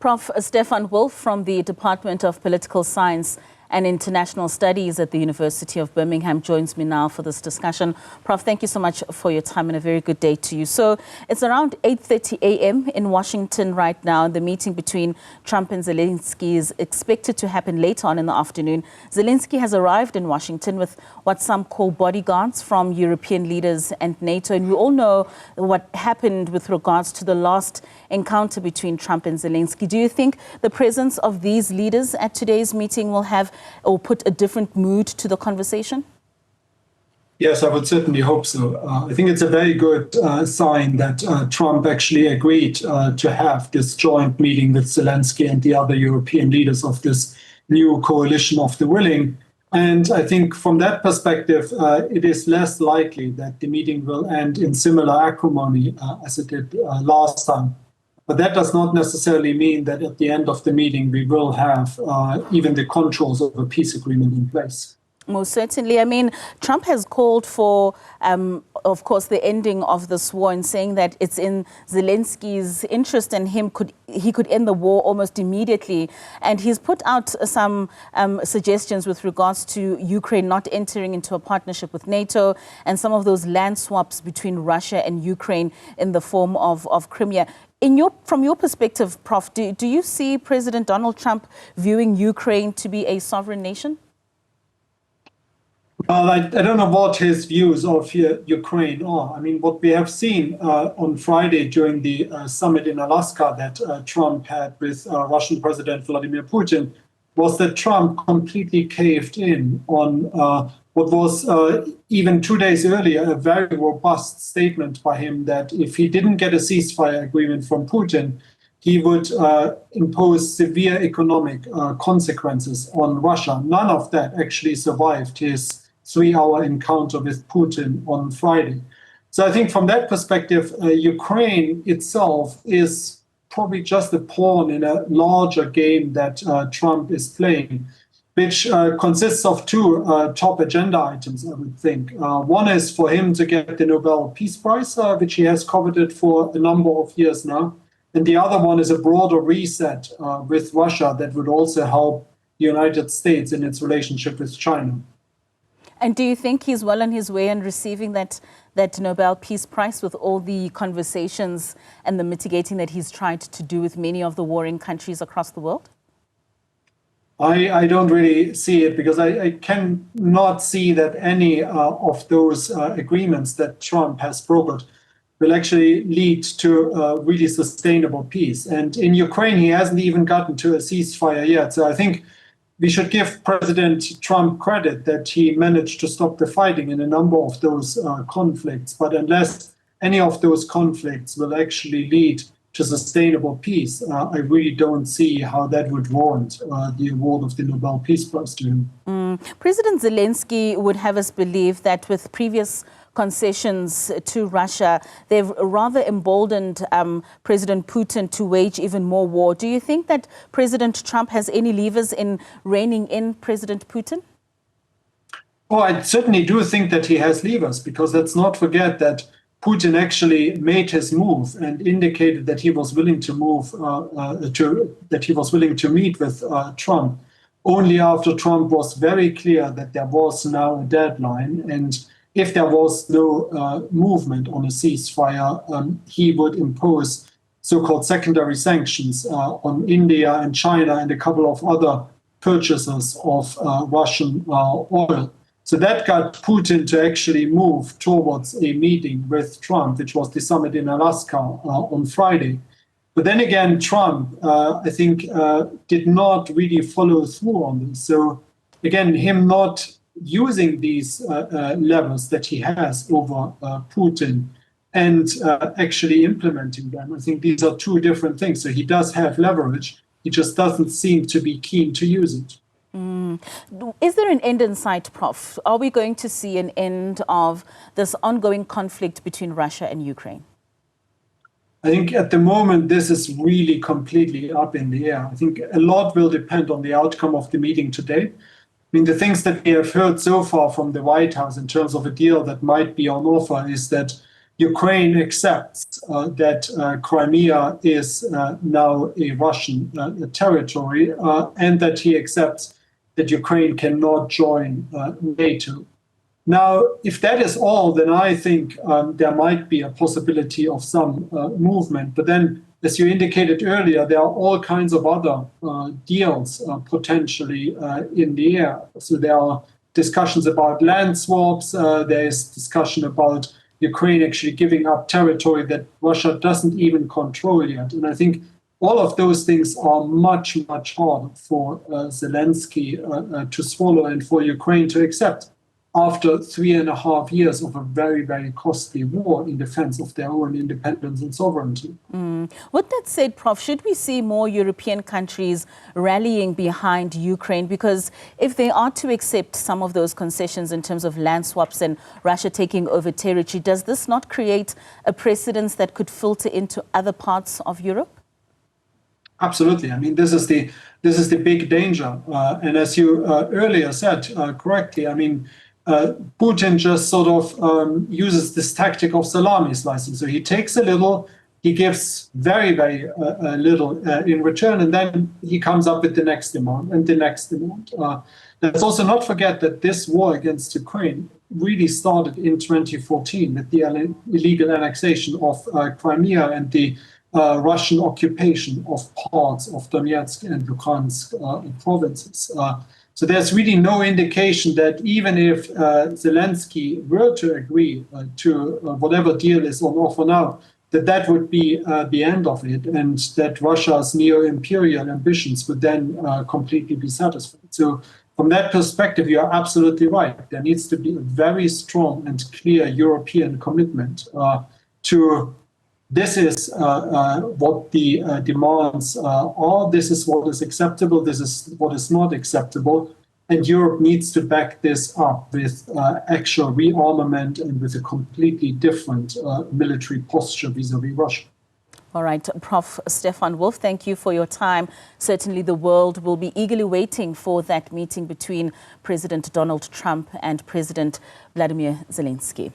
Prof. Stefan Wolff from the Department of Political Science and International Studies at the University of Birmingham joins me now for this discussion. Prof, thank you so much for your time and a very good day to you. So it's around 8:30 a.m. in Washington right now. The meeting between Trump and Zelenskyy is expected to happen later on in the afternoon. Zelenskyy has arrived in Washington with what some call bodyguards from European leaders and NATO. And we all know what happened with regards to the last encounter between Trump and Zelenskyy. Do you think the presence of these leaders at today's meeting will have or put a different mood to the conversation? Yes, I would certainly hope so. I think it's a very good sign that Trump actually agreed to have this joint meeting with Zelenskyy and the other European leaders of this new coalition of the willing. And I think from that perspective, it is less likely that the meeting will end in similar acrimony as it did last time. But that does not necessarily mean that at the end of the meeting, we will have even the controls of a peace agreement in place. Most certainly. I mean, Trump has called for, of course, the ending of this war and saying that it's in Zelenskyy's interest and he could end the war almost immediately. And he's put out some suggestions with regards to Ukraine not entering into a partnership with NATO and some of those land swaps between Russia and Ukraine in the form of Crimea. From your perspective, Prof, do you see President Donald Trump viewing Ukraine to be a sovereign nation? Well, I don't know what his views of Ukraine are. I mean, what we have seen on Friday during the summit in Alaska that Trump had with Russian President Vladimir Putin was that Trump completely caved in on what was even 2 days earlier a very robust statement by him that if he didn't get a ceasefire agreement from Putin, he would impose severe economic consequences on Russia. None of that actually survived his 3-hour encounter with Putin on Friday. So I think from that perspective, Ukraine itself is probably just a pawn in a larger game that Trump is playing, which consists of two top agenda items, I would think. One is for him to get the Nobel Peace Prize, which he has coveted for a number of years now. And the other one is a broader reset with Russia that would also help the United States in its relationship with China. And do you think he's well on his way in receiving that Nobel Peace Prize with all the conversations and the mitigating that he's tried to do with many of the warring countries across the world? I don't really see it because I cannot see that any of those agreements that Trump has brokered will actually lead to really sustainable peace. And in Ukraine, he hasn't even gotten to a ceasefire yet. So I think we should give President Trump credit that he managed to stop the fighting in a number of those conflicts. But unless any of those conflicts will actually lead to sustainable peace, I really don't see how that would warrant the award of the Nobel Peace Prize to him. President Zelenskyy would have us believe that with previous concessions to Russia, they've rather emboldened President Putin to wage even more war. Do you think that President Trump has any levers in reining in President Putin? Oh, I certainly do think that he has levers, because let's not forget that Putin actually made his move and indicated that he was willing to meet with Trump only after Trump was very clear that there was now a deadline, and if there was no movement on a ceasefire, he would impose so-called secondary sanctions on India and China and a couple of other purchasers of Russian oil. So that got Putin to actually move towards a meeting with Trump, which was the summit in Alaska on Friday. But then again, Trump, I think, did not really follow through on this. So again, him not using these levels that he has over Putin and actually implementing them, I think these are two different things. So he does have leverage. He just doesn't seem to be keen to use it. Is there an end in sight, Prof? Are we going to see an end of this ongoing conflict between Russia and Ukraine? I think at the moment, this is really completely up in the air. I think a lot will depend on the outcome of the meeting today. I mean, the things that we have heard so far from the White House in terms of a deal that might be on offer is that Ukraine accepts that Crimea is now a Russian territory, and that he accepts that Ukraine cannot join NATO. Now, if that is all, then I think there might be a possibility of some movement. But then, as you indicated earlier, there are all kinds of other deals potentially in the air. So there are discussions about land swaps. There is discussion about Ukraine actually giving up territory that Russia doesn't even control yet. And I think all of those things are much, much harder for Zelensky to swallow and for Ukraine to accept after 3.5 years of a very, very costly war in defense of their own independence and sovereignty. With that said, Prof, should we see more European countries rallying behind Ukraine? Because if they are to accept some of those concessions in terms of land swaps and Russia taking over territory, does this not create a precedence that could filter into other parts of Europe? Absolutely. I mean, this is the big danger. And as you earlier said correctly, I mean, Putin just sort of uses this tactic of salami slicing. So he takes a little, he gives very, very little in return, and then he comes up with the next demand and the next demand. Let's also not forget that this war against Ukraine really started in 2014 with the illegal annexation of Crimea and the Russian occupation of parts of Donetsk and Luhansk provinces. So there's really no indication that even if Zelensky were to agree to whatever deal is on offer now, that would be the end of it, and that Russia's neo-imperial ambitions would then completely be satisfied. So from that perspective, you are absolutely right. There needs to be a very strong and clear European commitment to this is what the demands are, this is what is acceptable, this is what is not acceptable, and Europe needs to back this up with actual rearmament and with a completely different military posture vis-à-vis Russia. All right, Prof. Stefan Wolff, thank you for your time. Certainly the world will be eagerly waiting for that meeting between President Donald Trump and President Vladimir Zelenskyy.